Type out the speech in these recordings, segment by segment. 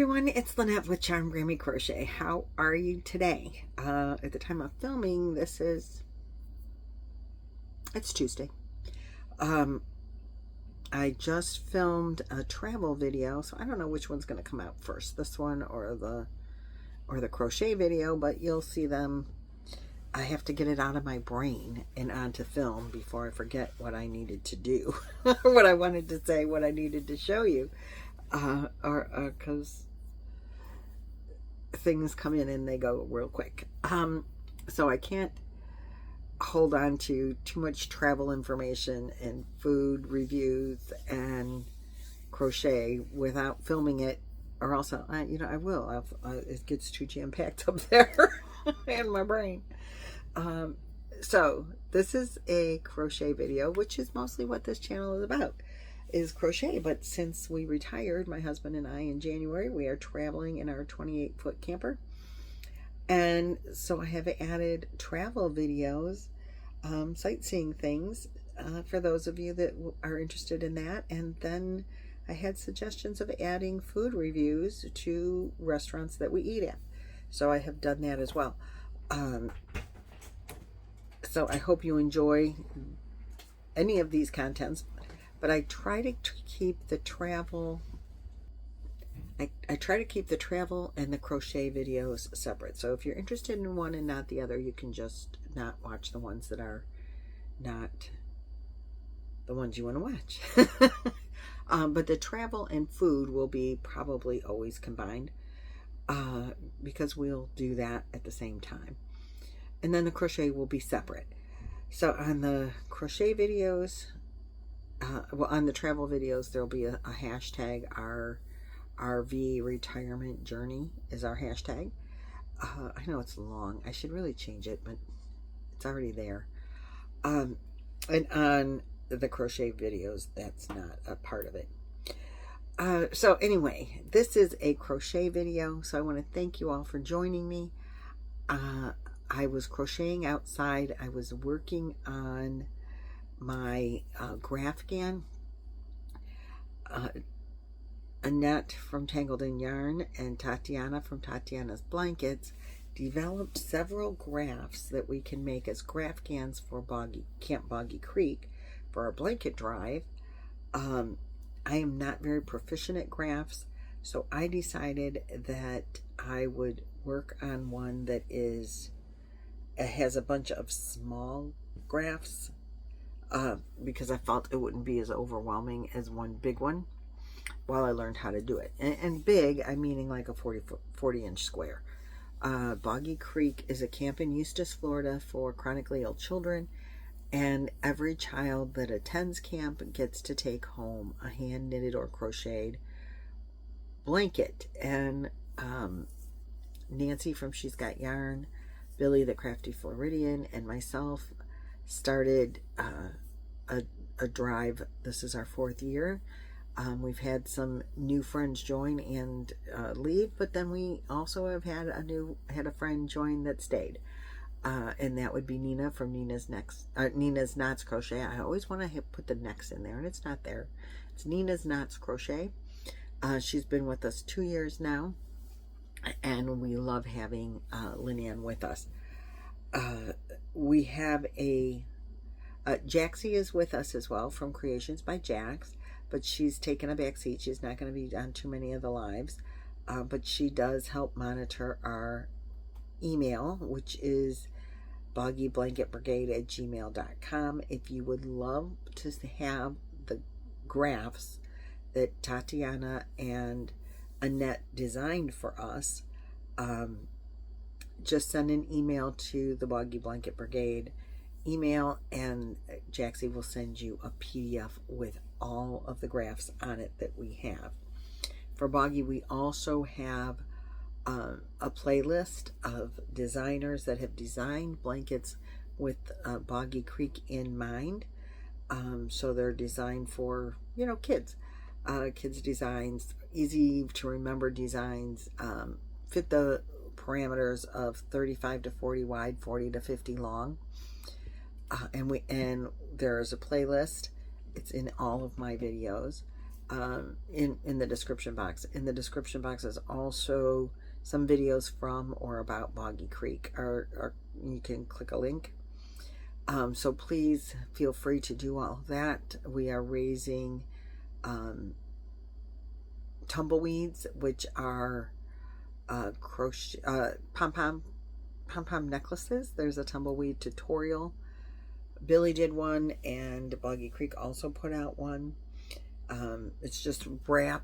everyone, it's Lynette with Charm Grammy Crochet. How are you today? At the time of filming, it's Tuesday. I just filmed a travel video, so I don't know which one's going to come out first, this one or the crochet video, but you'll see them. I have to get it out of my brain and onto film before I forget what I needed to do, what I wanted to say, what I needed to show you. Because things come in and they go real quick. So I can't hold on to too much travel information and food reviews and crochet without filming it, or else I will. It gets too jam-packed up there in my brain. So this is a crochet video, which is mostly what this channel is about. Is crochet, but since we retired, my husband and I, in January, we are traveling in our 28-foot camper, and so I have added travel videos, sightseeing things, for those of you that are interested in that. And then I had suggestions of adding food reviews to restaurants that we eat at, so I have done that as well. So I hope you enjoy any of these contents. But I try to keep the travel. I try to keep the travel and the crochet videos separate. So if you're interested in one and not the other, you can just not watch the ones that are not the ones you want to watch. But the travel and food will be probably always combined, because we'll do that at the same time. And then the crochet will be separate. So on the crochet videos, well, on the travel videos, there'll be a hashtag. Our RV retirement journey is our hashtag. I know it's long. I should really change it, but it's already there. And on the crochet videos, that's not a part of it. So anyway, this is a crochet video. So I want to thank you all for joining me. I was crocheting outside. I was working on my graphgan. Annette from Tangled in Yarn and Tatiana from Tatiana's Blankets developed several graphs that we can make as graphgans for Boggy Camp Boggy Creek for our blanket drive. I am not very proficient at graphs, so I decided that I would work on one that has a bunch of small graphs, because I felt it wouldn't be as overwhelming as one big one while I learned how to do it. And big, I'm meaning like a 40-inch square. Boggy Creek is a camp in Eustis, Florida for chronically ill children, and every child that attends camp gets to take home a hand-knitted or crocheted blanket. And Nancy from She's Got Yarn, Billy the Crafty Floridian, and myself started a drive. This is our 4th year. We've had some new friends join and leave, but then we also have had a friend join that stayed, and that would be Nina from Nina's Knots Crochet. I always want to put the next in there, and it's not there. It's Nina's Knots Crochet. She's been with us 2 years now, and we love having Lynanne with us. We have Jaxie is with us as well from Creations by Jax, but she's taken a back seat. She's not going to be on too many of the lives, but she does help monitor our email, which is boggyblanketbrigade@gmail.com. If you would love to have the graphs that Tatiana and Annette designed for us, just send an email to the Boggy Blanket Brigade email, and Jaxie will send you a PDF with all of the graphs on it that we have. For Boggy, we also have a playlist of designers that have designed blankets with Boggy Creek in mind. So they're designed for, kids. Kids designs, easy to remember designs, fit the parameters of 35 to 40 wide, 40 to 50 long. And there's a playlist. It's in all of my videos. in the description box. In the description box is also some videos from or about Boggy Creek, or you can click a link. So please feel free to do all of that. We are raising tumbleweeds, which are crochet pom-pom necklaces. There's a tumbleweed tutorial. Billie did one, and Boggy Creek also put out one. It's just wrap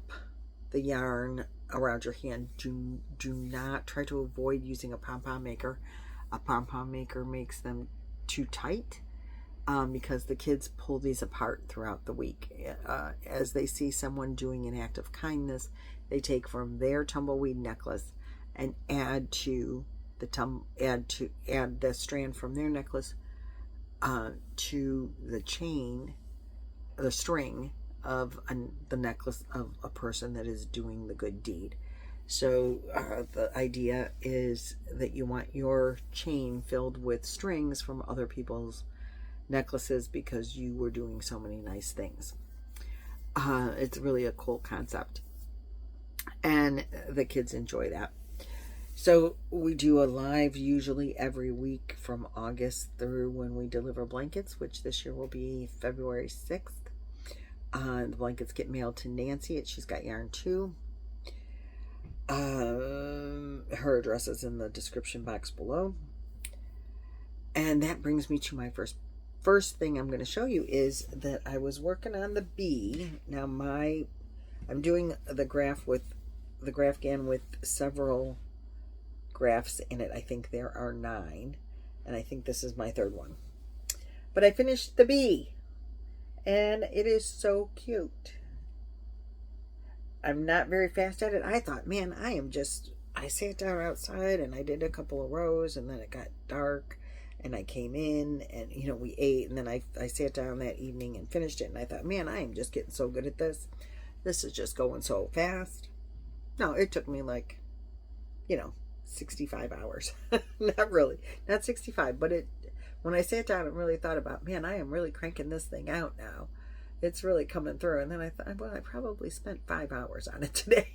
the yarn around your hand. Do not try to avoid using a pom-pom maker. A pom-pom maker makes them too tight, because the kids pull these apart throughout the week. As they see someone doing an act of kindness, they take from their tumbleweed necklace and add to the strand from their necklace to the chain, the string of the necklace of a person that is doing the good deed. So the idea is that you want your chain filled with strings from other people's necklaces because you were doing so many nice things. It's really a cool concept, and the kids enjoy that. So we do a live usually every week from August through when we deliver blankets, which this year will be February 6th. The blankets get mailed to Nancy. She's got yarn too. Her address is in the description box below. And that brings me to my first thing I'm going to show you is that I was working on the bee. Now I'm doing the graphgan with several graphs in it. I think there are 9, and I think this is my 3rd one. But I finished the bee, and it is so cute. I'm not very fast at it. I thought, man, I sat down outside and I did a couple of rows, and then it got dark and I came in and, we ate, and then I sat down that evening and finished it, and I thought, man, I am just getting so good at this. This is just going so fast. No, it took me 65 hours. Not really. Not 65, but when I sat down and really thought about, man, I am really cranking this thing out now. It's really coming through. And then I thought, well, I probably spent 5 hours on it today.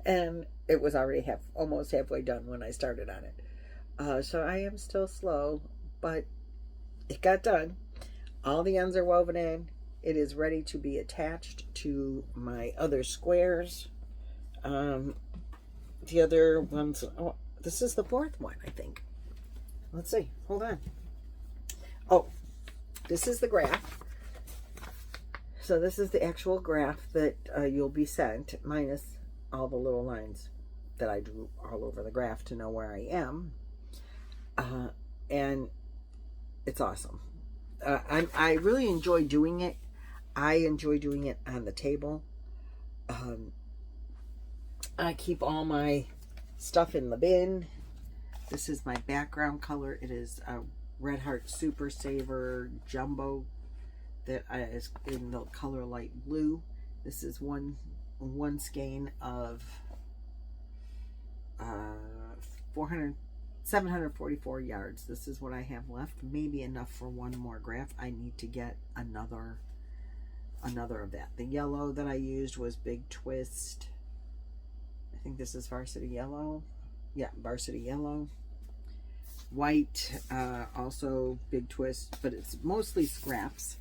And it was already almost halfway done when I started on it. So I am still slow, but it got done. All the ends are woven in. It is ready to be attached to my other squares. The other ones, this is the 4th one, I think. Let's see. Hold on. Oh, this is the graph. So this is the actual graph that you'll be sent, minus all the little lines that I drew all over the graph to know where I am. And it's awesome. I really enjoy doing it. I enjoy doing it on the table. I keep all my stuff in the bin. This is my background color. It is a Red Heart Super Saver Jumbo that is in the color light blue. This is one skein of 744 yards. This is what I have left. Maybe enough for one more graph. I need to get another of that. The yellow that I used was Big Twist. I think this is Varsity Yellow. Yeah, Varsity Yellow. White, also Big Twist, but it's mostly scraps.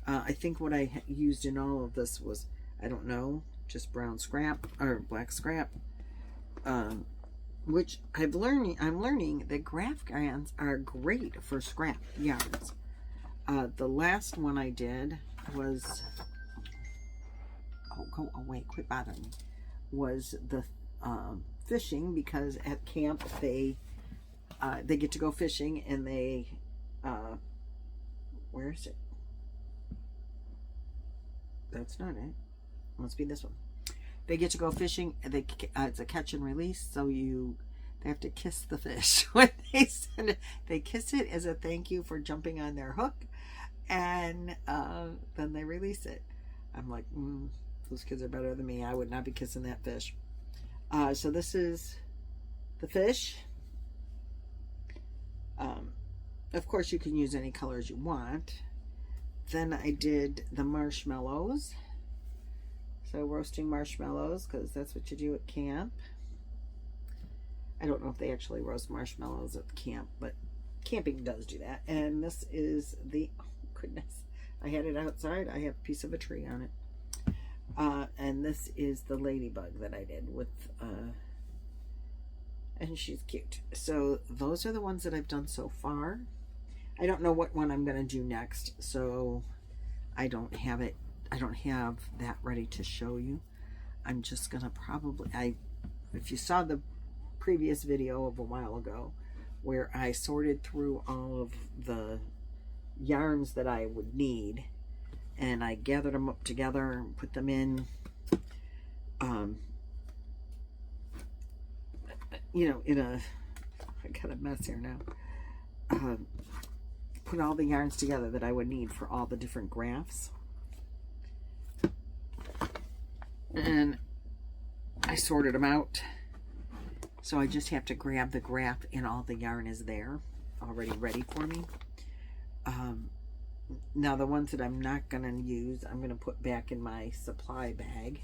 I think what I used in all of this was, I don't know, just brown scrap or black scrap. Which I'm learning that graphgans are great for scrap yarns. The last one I did was, go away, quit bothering me, was the fishing, because at camp they get to go fishing, and they where is it? That's not it. Must be this one. They get to go fishing. It's a catch and release, so they have to kiss the fish when they send it. They kiss it as a thank you for jumping on their hook, and then they release it. I'm like, those kids are better than me. I would not be kissing that fish. So this is the fish. Of course, you can use any colors you want. Then I did the marshmallows. So roasting marshmallows, because that's what you do at camp. I don't know if they actually roast marshmallows at camp, but camping does do that. And this is the, oh goodness, I had it outside. I have a piece of a tree on it. And this is the ladybug that I did with, and she's cute. So those are the ones that I've done so far. I don't know what one I'm going to do next, so I don't have it. I don't have that ready to show you. I'm just going to probably, if you saw the previous video of a while ago where I sorted through all of the yarns that I would need, and I gathered them up together and put them in, you know, in a, I got a mess here now, put all the yarns together that I would need for all the different graphs, and I sorted them out, so I just have to grab the graph and all the yarn is there already ready for me. Now the ones that I'm not going to use, I'm going to put back in my supply bag.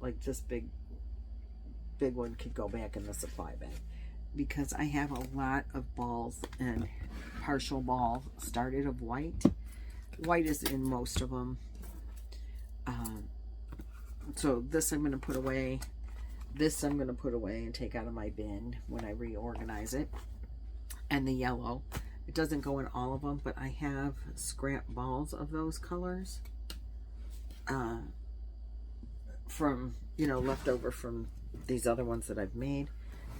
Like this big one could go back in the supply bag, because I have a lot of balls and partial balls started of white. White is in most of them. So this I'm going to put away. This I'm going to put away and take out of my bin when I reorganize it. And the yellow. It doesn't go in all of them, but I have scrap balls of those colors from, you know, left over from these other ones that I've made.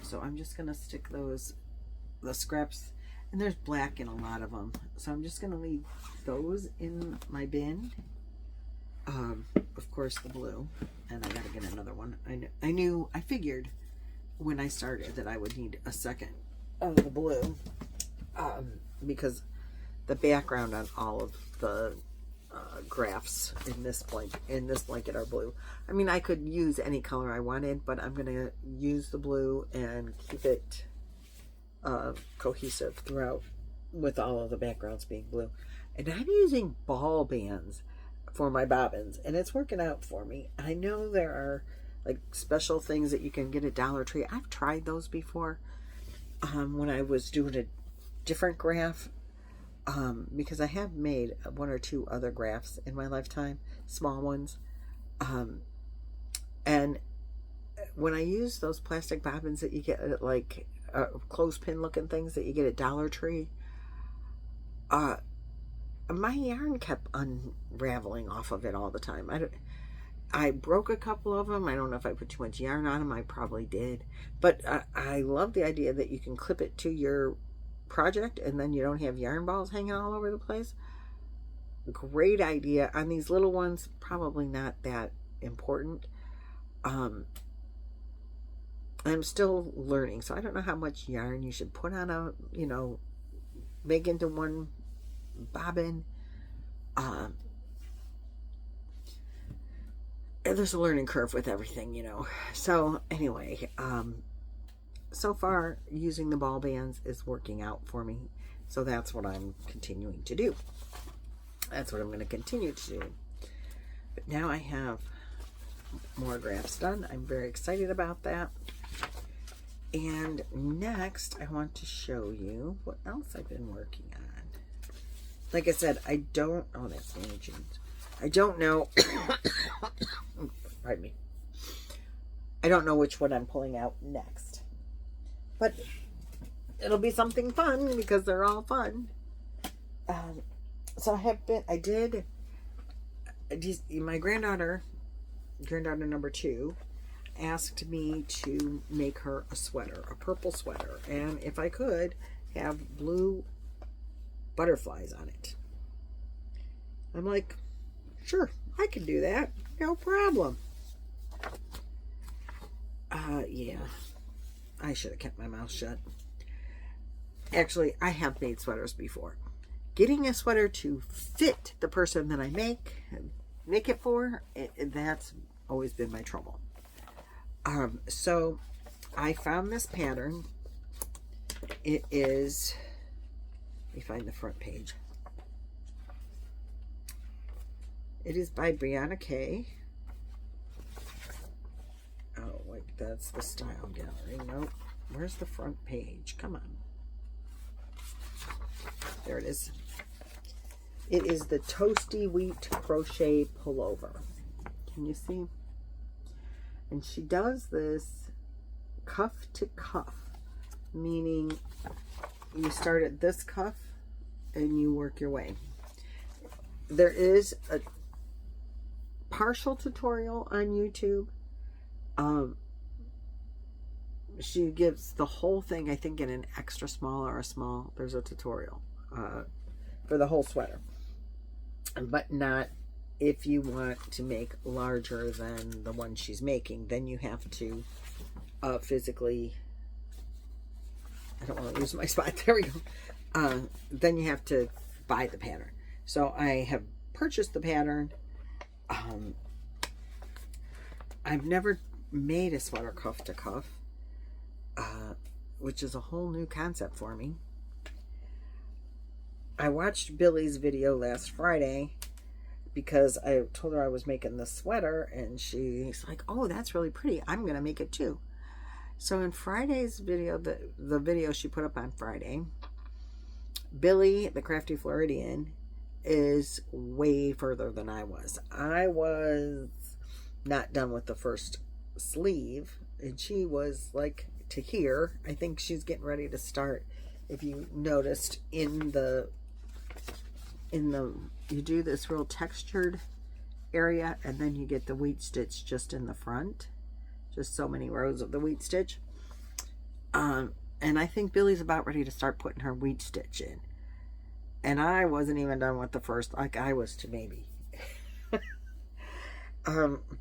So I'm just going to stick those, the scraps, and there's black in a lot of them. So I'm just going to leave those in my bin. Of course, the blue, and I got to get another one. I figured when I started that I would need a second of the blue. Because the background on all of the graphs in this blanket are blue. I mean, I could use any color I wanted, but I'm going to use the blue and keep it cohesive throughout with all of the backgrounds being blue. And I'm using ball bands for my bobbins, and it's working out for me. I know there are like special things that you can get at Dollar Tree. I've tried those before when I was doing a different graph, because I have made one or two other graphs in my lifetime, small ones, and when I use those plastic bobbins that you get at like clothespin looking things that you get at Dollar Tree, my yarn kept unraveling off of it all the time. I broke a couple of them. I don't know if I put too much yarn on them. I probably did, but I love the idea that you can clip it to your project and then you don't have yarn balls hanging all over the place. Great idea. On these little ones, probably not that important. I'm still learning, so I don't know how much yarn you should put on a, you know, make into one bobbin. There's a learning curve with everything, you know. So anyway, so far using the ball bands is working out for me, so that's what I'm continuing to do. That's what I'm going to continue to do. But now I have more graphs done. I'm very excited about that. And next I want to show you what else I've been working on. Like I said, I don't, oh, that's Nanny Jeans. I don't know, pardon me. I don't know which one I'm pulling out next. But it'll be something fun because they're all fun. So my granddaughter number 2, asked me to make her a sweater, a purple sweater. And if I could, have blue butterflies on it. I'm like, sure, I can do that. No problem. Yeah. I should have kept my mouth shut. Actually, I have made sweaters before. Getting a sweater to fit the person that I make it for, that's always been my trouble. So I found this pattern. It is, let me find the front page. It is by Brianna K. that's the style gallery. Nope. Where's the front page? Come on. There it is. It is the Toasty Wheat Crochet Pullover. Can you see? And she does this cuff to cuff, meaning you start at this cuff and you work your way. There is a partial tutorial on YouTube. She gives the whole thing, I think, in an extra small or a small. There's a tutorial for the whole sweater, but not if you want to make larger than the one she's making. Then you have to physically, I don't want to lose my spot, there we go. Then you have to buy the pattern. So I have purchased the pattern. I've never made a sweater cuff to cuff, which is a whole new concept for me. I watched Billie's video last Friday because I told her I was making this sweater, and she's like, oh, that's really pretty. I'm going to make it too. So in Friday's video, the video she put up on Friday, Billie, the Crafty Floridian, is way further than I was. I was not done with the first sleeve, and she was like to here. I think she's getting ready to start. If you noticed in the you do this real textured area, and then you get the wheat stitch just in the front, just so many rows of the wheat stitch. And I think Billie's about ready to start putting her wheat stitch in, and I wasn't even done with the first, like I was to maybe.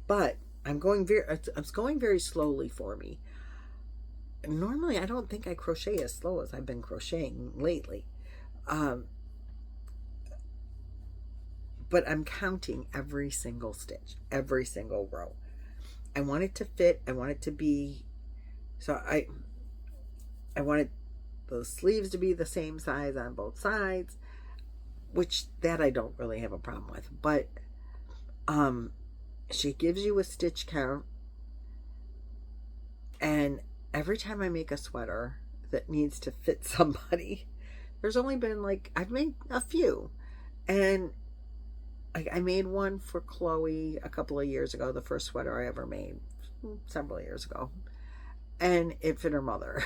But it's going very slowly for me. Normally I don't think I crochet as slow as I've been crocheting lately. But I'm counting every single stitch, every single row. I want it to fit. I want it to be, so I wanted the sleeves to be the same size on both sides, which that I don't really have a problem with. But she gives you a stitch count, and every time I make a sweater that needs to fit somebody, there's only been like, I've made a few, and I made one for Chloe a couple of years ago, the first sweater I ever made, several years ago, and it fit her mother.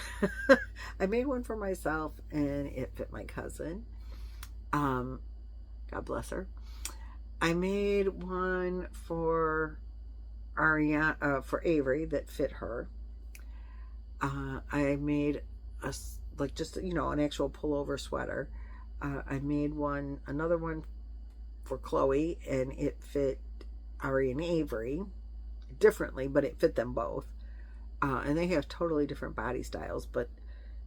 I made one for myself, and it fit my cousin. God bless her. I made one for for Avery that fit her. I made just an actual pullover sweater. I made another one for Chloe, and it fit Ari and Avery differently, but it fit them both. And they have totally different body styles, but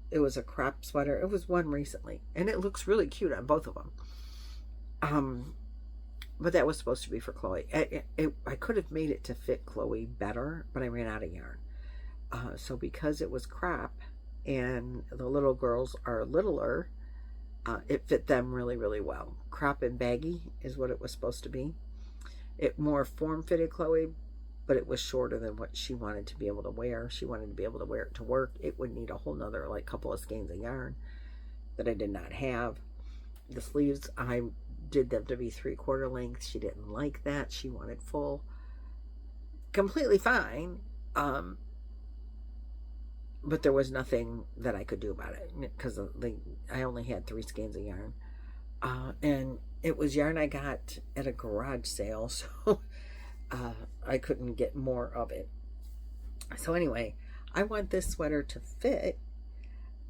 it was a crop sweater. It was one recently, and it looks really cute on both of them. But that was supposed to be for Chloe. I could have made it to fit Chloe better, but I ran out of yarn. So because it was crop and the little girls are littler, it fit them really, really well. Crop and baggy is what it was supposed to be. It more form-fitted Chloe, but it was shorter than what she wanted to be able to wear. She wanted to be able to wear it to work. It would need a whole nother couple of skeins of yarn that I did not have. The sleeves, I did them to be 3/4 length. She didn't like that. She wanted full. Completely fine. But there was nothing that I could do about it because I only had 3 skeins of yarn. And it was yarn I got at a garage sale, so I couldn't get more of it. So anyway, I want this sweater to fit,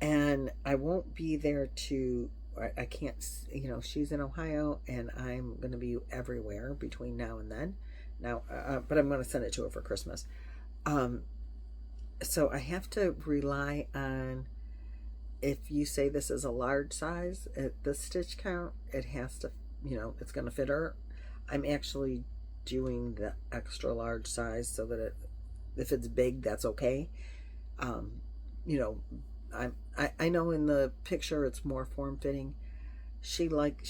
and I won't be there I can't, she's in Ohio, and I'm going to be everywhere between now and then. But I'm going to send it to her for Christmas. So I have to rely on, if you say this is a large size at the stitch count, it has to, it's going to fit her. I'm actually doing the extra large size so that if it's big, that's okay. I know in the picture it's more form-fitting. She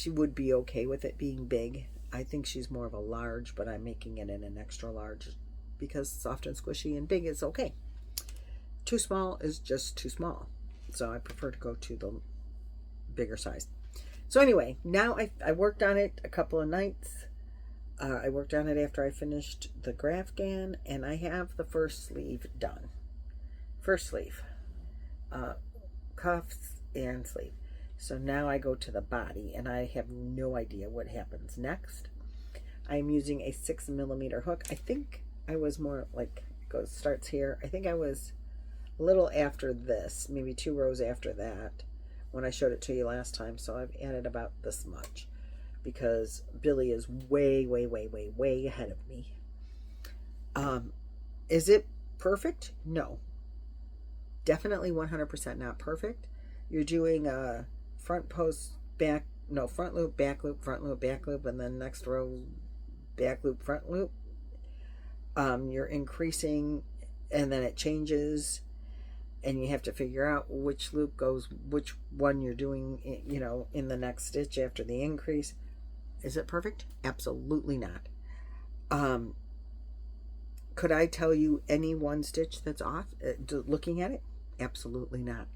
would be okay with it being big. I think she's more of a large, but I'm making it in an extra large because soft and squishy and big is okay. too small is just too small. So I prefer to go to the bigger size. So anyway, now I worked on it a couple of nights. I worked on it after I finished the graphgan, and I have the first sleeve done. First sleeve. Cuffs and sleeve. So now I go to the body, and I have no idea what happens next. I'm using a 6mm hook. I think I was more like, starts here. I think I was a little after this, maybe 2 rows after that when I showed it to you last time. So I've added about this much because Billie is way, way, way, way, way ahead of me. Is it perfect? No. Definitely 100% not perfect. You're doing a front post, front loop, back loop, front loop, back loop, and then next row, back loop, front loop. You're increasing, and then it changes, and you have to figure out which loop goes, which one you're doing, you know, in the next stitch after the increase. Is it perfect? Absolutely not. Could I tell you any one stitch that's off looking at it? Absolutely not.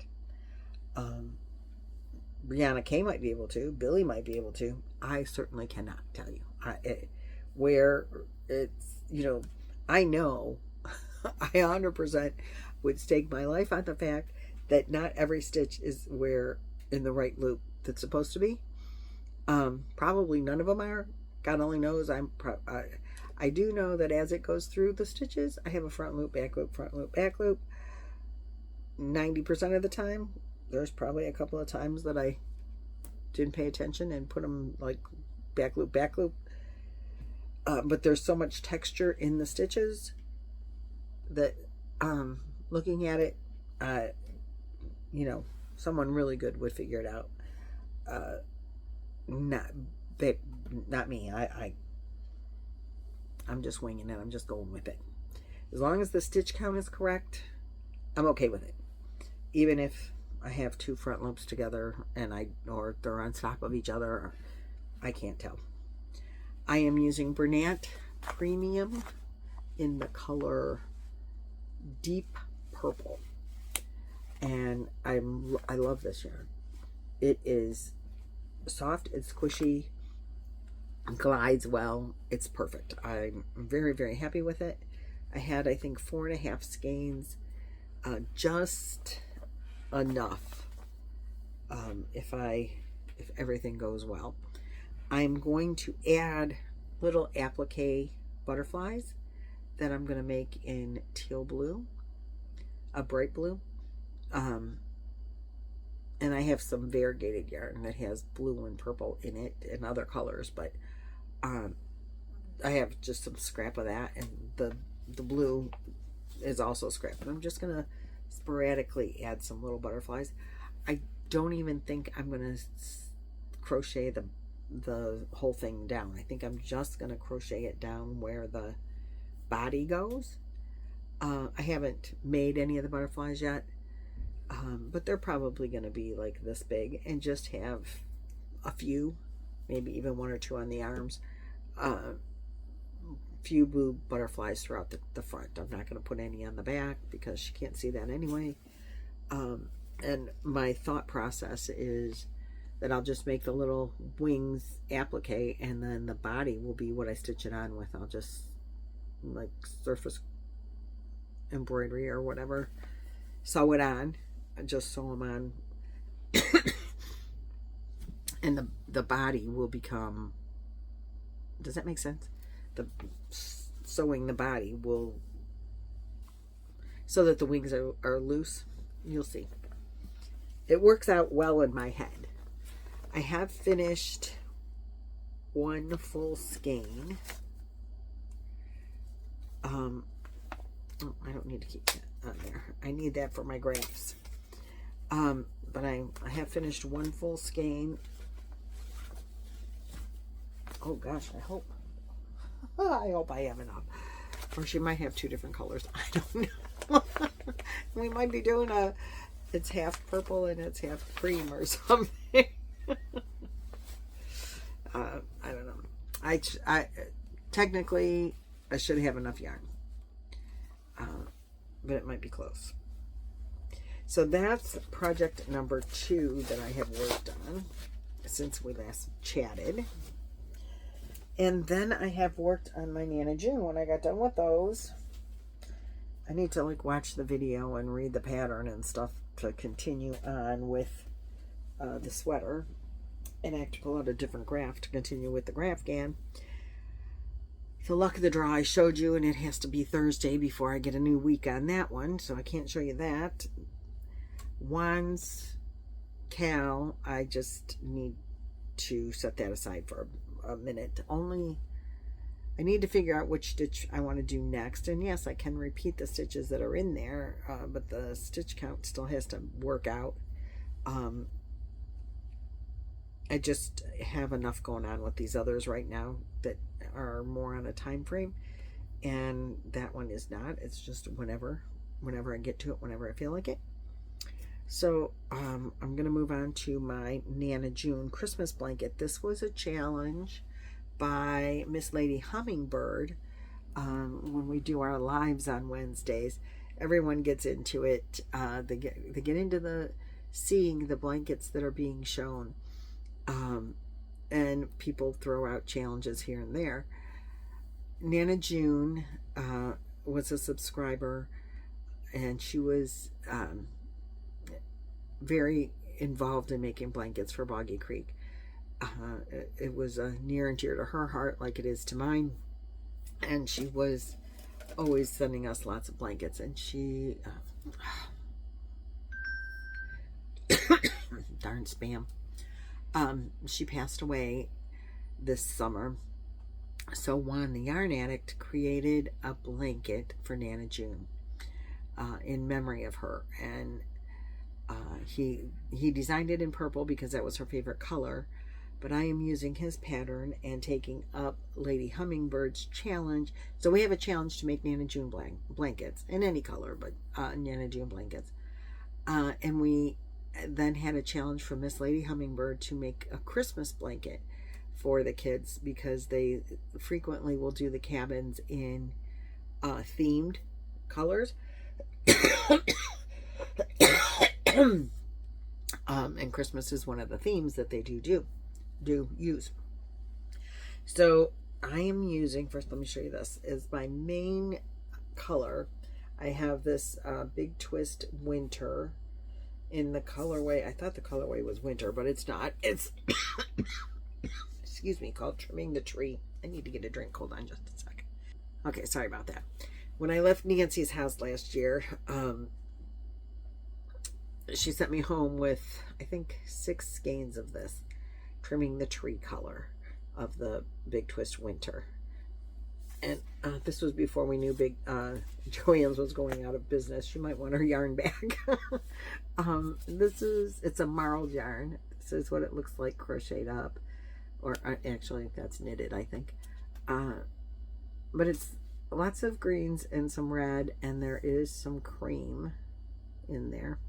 Brianna K might be able to. Billie might be able to. I certainly cannot tell you. Where it's, you know, I know I 100% would stake my life on the fact that not every stitch is where in the right loop that's supposed to be. Probably none of them are. God only knows. I do know that as it goes through the stitches, I have a front loop, back loop, front loop, back loop. 90% of the time. There's probably a couple of times that I didn't pay attention and put them like back loop, back loop. But there's so much texture in the stitches that looking at it, you know, someone really good would figure it out. Not me. I'm just winging it. I'm just going with it. As long as the stitch count is correct, I'm okay with it. Even if I have 2 front loops together or they're on top of each other, I can't tell. I am using Bernat Premium in the color Deep Purple, and I love this yarn. It is soft, it's squishy, glides well, it's perfect. I'm very, very happy with it. I had, I think, 4.5 skeins, just enough if everything goes well. I'm going to add little applique butterflies that I'm going to make in teal blue, a bright blue, and I have some variegated yarn that has blue and purple in it and other colors, but I have just some scrap of that, and the blue is also scrap, and I'm just going to sporadically add some little butterflies. I don't even think I'm going to crochet the whole thing down. I think I'm just going to crochet it down where the body goes. I haven't made any of the butterflies yet, but they're probably going to be like this big and just have a few, maybe even 1 or 2 on the arms, few blue butterflies throughout the front. I'm not going to put any on the back because she can't see that anyway. And my thought process is that I'll just make the little wings applique, and then the body will be what I stitch it on with. I'll just like surface embroidery or whatever, sew it on, just sew them on, and the body will become, does that make sense? The sewing the body will, so that the wings are loose. You'll see. It works out well in my head. I have finished 1 full skein. I don't need to keep that on there. I need that for my graphs. But I have finished 1 full skein. Oh gosh, I hope I have enough. Or she might have 2 different colors. I don't know. We might be doing it's half purple and it's half cream or something. I don't know. I technically I should have enough yarn, but it might be close. So that's project number 2 that I have worked on since we last chatted. And then I have worked on my Nana June. When I got done with those, I need to like watch the video and read the pattern and stuff to continue on with the sweater. And I have to pull out a different graph to continue with the graphgan. The luck of the draw I showed you, and it has to be Thursday before I get a new week on that one, so I can't show you that. Wands, Cal, I just need to set that aside for a minute. Only, I need to figure out which stitch I want to do next. And yes, I can repeat the stitches that are in there, but the stitch count still has to work out. I just have enough going on with these others right now that are more on a time frame, and that one is not. It's just whenever I get to it, whenever I feel like it. So I'm gonna move on to my Nana June Christmas blanket. This was a challenge by Miss Lady Hummingbird. When we do our lives on Wednesdays, everyone gets into it. They get into seeing the blankets that are being shown. And people throw out challenges here and there. Nana June was a subscriber, and she was very involved in making blankets for Boggy Creek. It was near and dear to her heart, like it is to mine, and she was always sending us lots of blankets. And she darn spam. She passed away this summer. So Juan the Yarn Addict created a blanket for Nana June in memory of her. And he designed it in purple because that was her favorite color. But I am using his pattern and taking up Lady Hummingbird's challenge. So we have a challenge to make Nana June blankets in any color, but Nana June blankets. And we then had a challenge from Miss Lady Hummingbird to make a Christmas blanket for the kids, because they frequently will do the cabins in themed colors. And Christmas is one of the themes that they do use. So I am using, first let me show you this, is my main color. I have this Big Twist Winter in the colorway. I thought the colorway was winter, but it's not. It's excuse me, called Trimming the Tree. I need to get a drink. Hold on just a second. Okay, sorry about that. When I left Nancy's house last year, she sent me home with, I think, 6 skeins of this Trimming the Tree color of the Big Twist Winter. And this was before we knew Big Joann's was going out of business. She might want her yarn back. It's a marled yarn. This is what it looks like crocheted up. Or actually, that's knitted, I think. But it's lots of greens and some red, and there is some cream in there.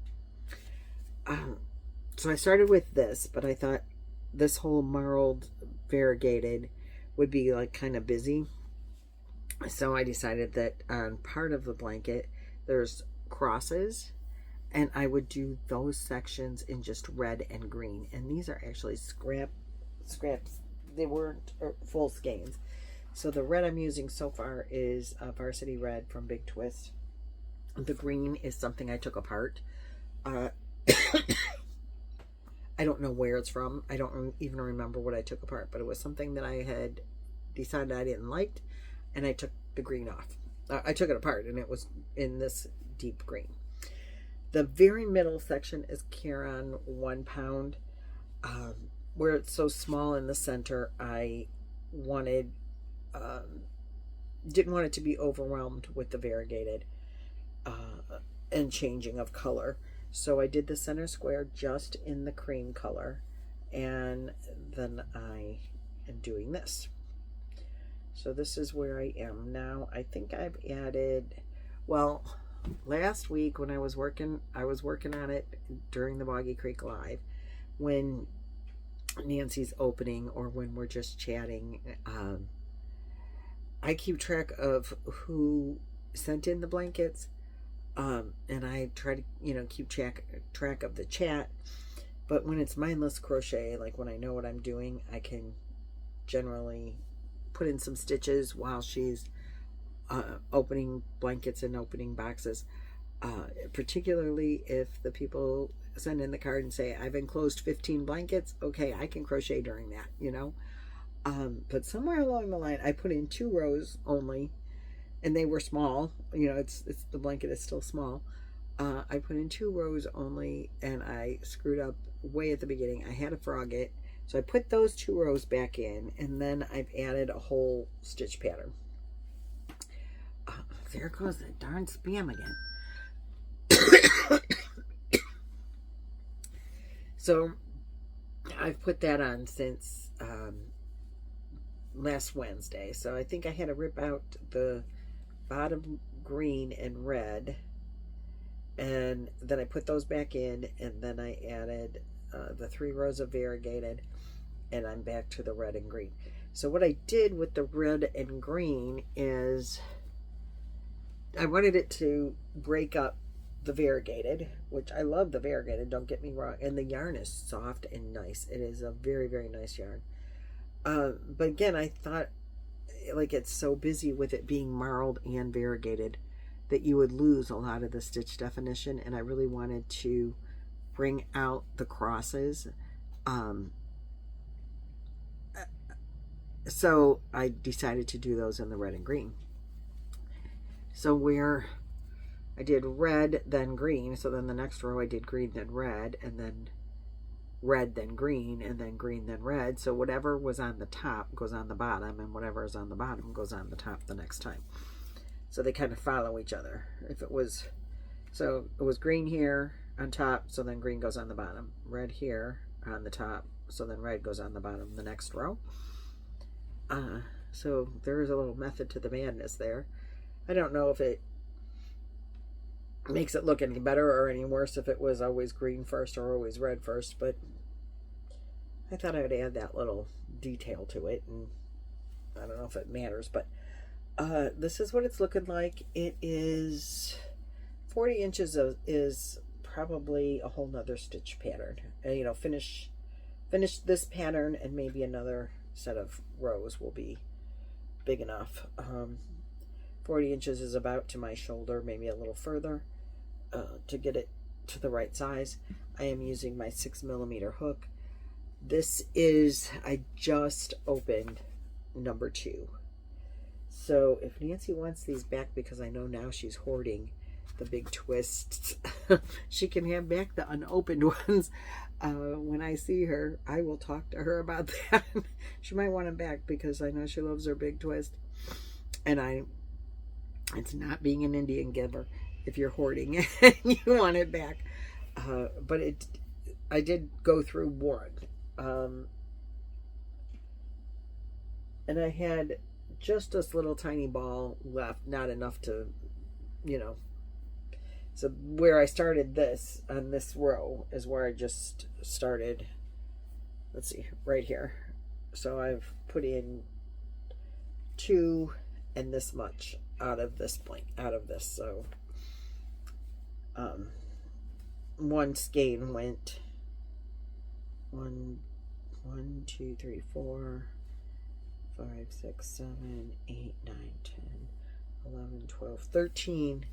So I started with this, but I thought this whole marled variegated would be like kind of busy. So I decided that on part of the blanket there's crosses, and I would do those sections in just red and green. And these are actually scraps. They weren't full skeins. So the red I'm using so far is Varsity Red from Big Twist. The green is something I took apart. I don't know where it's from. I don't even remember what I took apart, but it was something that I had decided I didn't like, and I took the green off. I took it apart, and it was in this deep green. The very middle section is Caron 1 pound. Where it's so small in the center, I wanted, didn't want it to be overwhelmed with the variegated and changing of color. So I did the center square just in the cream color, and then I am doing this. So this is where I am now. I think I've added, well, last week when I was working on it during the Boggy Creek Live, when Nancy's opening or when we're just chatting. I keep track of who sent in the blankets. And I try to, you know, keep track of the chat. But when it's mindless crochet, like when I know what I'm doing, I can generally put in some stitches while she's opening blankets and opening boxes. Particularly if the people send in the card and say, I've enclosed 15 blankets. Okay, I can crochet during that, you know. But somewhere along the line, I put in 2 rows only, and they were small. You know, it's the blanket is still small. I put in 2 rows only, and I screwed up way at the beginning. I had to frog it, so I put those 2 rows back in, and then I've added a whole stitch pattern. There goes that darn spam again. So I've put that on since last Wednesday. So I think I had to rip out the bottom green and red, and then I put those back in, and then I added the 3 rows of variegated, and I'm back to the red and green. So what I did with the red and green is I wanted it to break up the variegated, which I love the variegated, don't get me wrong, and the yarn is soft and nice. It is a very, very nice yarn. But again, I thought, like, it's so busy with it being marled and variegated that you would lose a lot of the stitch definition, and I really wanted to bring out the crosses. So I decided to do those in the red and green. So where I did red, then green. So then the next row I did green, then red, and then red, then green, and then green, then red. So whatever was on the top goes on the bottom, and whatever is on the bottom goes on the top the next time. So they kind of follow each other. If it was, so it was green here on top, so then green goes on the bottom. Red here on the top, so then red goes on the bottom the next row. So there is a little method to the madness there. I don't know if it makes it look any better or any worse if it was always green first or always red first, but I thought I would add that little detail to it, and I don't know if it matters, but this is what it's looking like. It is 40 inches is probably a whole nother stitch pattern, and you know, finish this pattern and maybe another set of rows will be big enough. 40 inches is about to my shoulder, maybe a little further. To get it to the right size, I am using my 6mm hook. This is, I just opened number 2. So if Nancy wants these back, because I know now she's hoarding the big twists, she can have back the unopened ones. When I see her, I will talk to her about that. She might want them back because I know she loves her big twist. And it's not being an Indian giver if you're hoarding and you want it back. But I did go through one. And I had just this little tiny ball left, not enough to, you know. So where I started this, on this row, is where I just started, let's see, right here. So I've put in 2 and this much out of this so one skein went 1 2 3 4 5 6 7 8 9 10 11 12 13.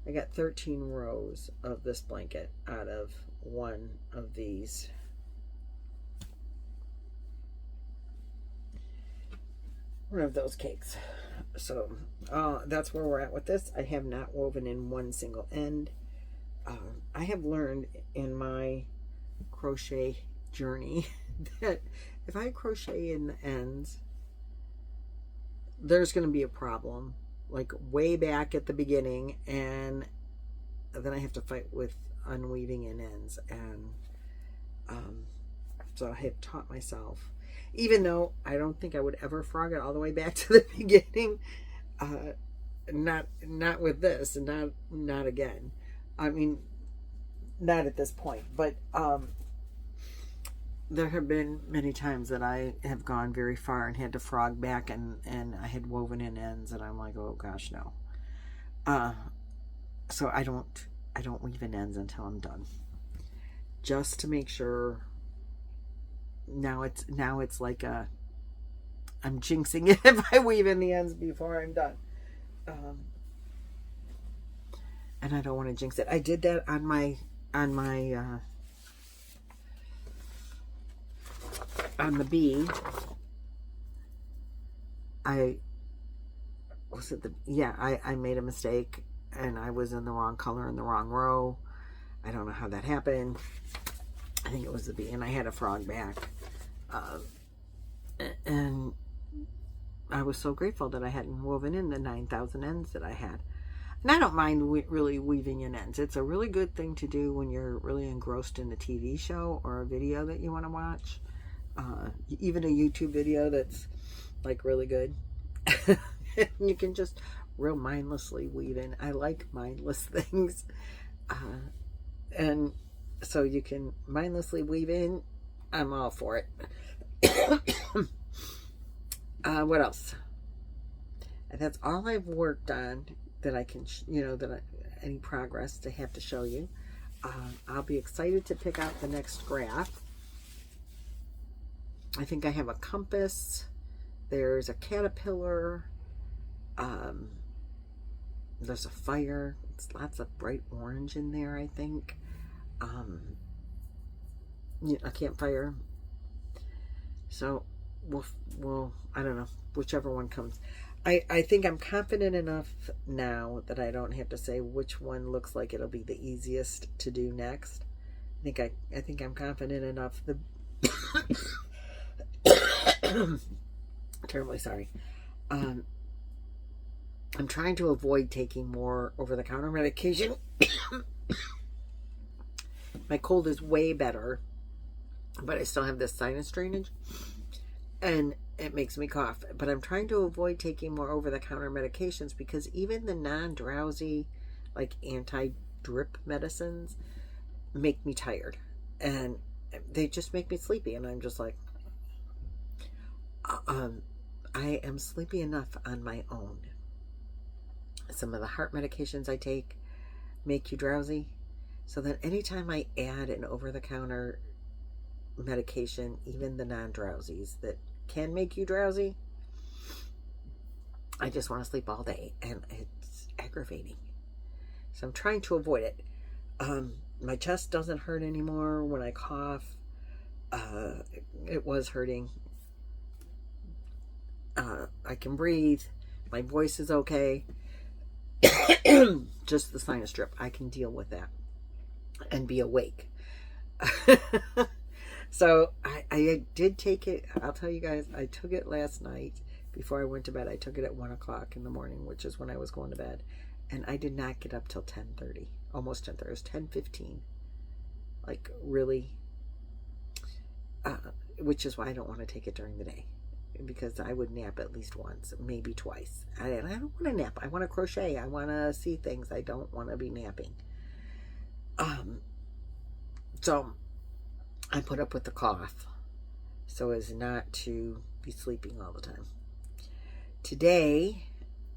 I got 13 rows of this blanket out of one of these. One of those cakes. So that's where we're at with this. I have not woven in one single end. I have learned in my crochet journey that if I crochet in the ends, there's going to be a problem, like way back at the beginning, and then I have to fight with unweaving in ends. And so I have taught myself, even though I don't think I would ever frog it all the way back to the beginning, not with this, and not again. I mean, not at this point, but there have been many times that I have gone very far and had to frog back, and I had woven in ends, and I'm like, oh gosh, no. So I don't weave in ends until I'm done, just to make sure. Now it's like I'm jinxing it if I weave in the ends before I'm done, and I don't want to jinx it. I did that on my on the bee. I made a mistake, and I was in the wrong color in the wrong row. I don't know how that happened. I think it was the bee, and I had a frog back. And I was so grateful that I hadn't woven in the 9,000 ends that I had. And I don't mind really weaving in ends. It's a really good thing to do when you're really engrossed in a TV show or a video that you want to watch. Even a YouTube video that's like really good. You can just real mindlessly weave in. I like mindless things. And so you can mindlessly weave in. I'm all for it. What else? That's all I've worked on that I can, any progress to have to show you. I'll be excited to pick out the next graph. I think I have a compass. There's a caterpillar. There's a fire. It's lots of bright orange in there, I think. A campfire. So we'll I don't know, whichever one comes. I think I'm confident enough now that I don't have to say which one looks like it'll be the easiest to do next. I think I'm confident enough. Terribly sorry. I'm trying to avoid taking more over-the-counter medication. My cold is way better, but I still have this sinus drainage, and it makes me cough. But I'm trying to avoid taking more over-the-counter medications, because even the non-drowsy, like anti-drip medicines, make me tired, and they just make me sleepy, and I'm just like, I am sleepy enough on my own. Some of the heart medications I take make you drowsy, so that anytime I add an over-the-counter medication, even the non-drowsies that can make you drowsy, I just want to sleep all day, and it's aggravating. So I'm trying to avoid it. My chest doesn't hurt anymore when I cough. It was hurting. I can breathe. My voice is okay. Just the sinus drip. I can deal with that and be awake. So I did take it. I'll tell you guys, I took it last night before I went to bed. I took it at 1 o'clock in the morning, which is when I was going to bed. And I did not get up till 10:30. Almost 10:30. It was 10:15. Like, really. Which is why I don't want to take it during the day. Because I would nap at least once, maybe twice. I don't want to nap. I want to crochet. I want to see things. I don't want to be napping. So I put up with the cough so as not to be sleeping all the time. Today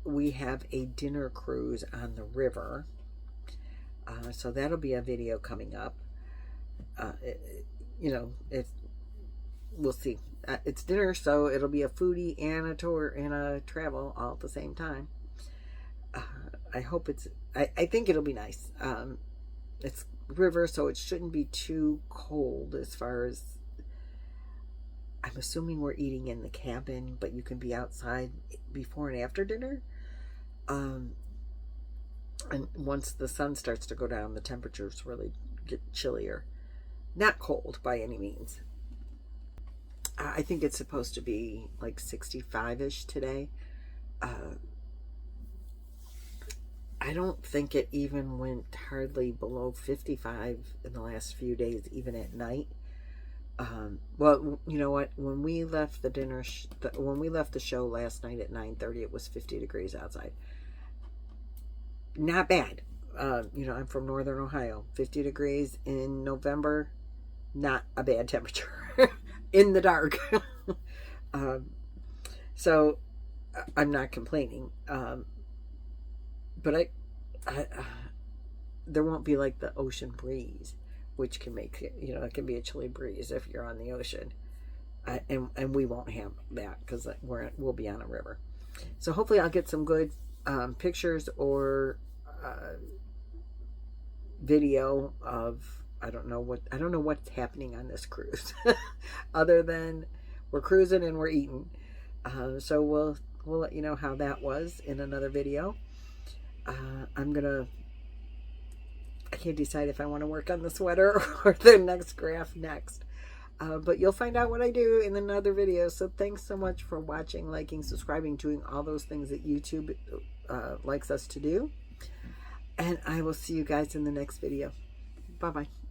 we have a dinner cruise on the river. So that'll be a video coming up. We'll see. It's dinner, so it'll be a foodie and a tour and a travel all at the same time. I hope I think it'll be nice. It's river, so it shouldn't be too cold as far as, I'm assuming we're eating in the cabin, but you can be outside before and after dinner. And once the sun starts to go down, the temperatures really get chillier. Not cold by any means. I think it's supposed to be like 65-ish today. I don't think it even went hardly below 55 in the last few days, even at night. Well, you know what? When we left the when we left the show last night at 9:30, it was 50 degrees outside. Not bad. I'm from Northern Ohio. 50 degrees in November, not a bad temperature. In the dark. So I'm not complaining. But there won't be like the ocean breeze, which can make it, you know, it can be a chilly breeze if you're on the ocean. And we won't have that because we'll be on a river. So hopefully I'll get some good pictures or video of, I don't know what's happening on this cruise other than we're cruising and we're eating. So we'll let you know how that was in another video. I can't decide if I want to work on the sweater or the next graph next. But you'll find out what I do in another video. So thanks so much for watching, liking, subscribing, doing all those things that YouTube likes us to do. And I will see you guys in the next video. Bye-bye.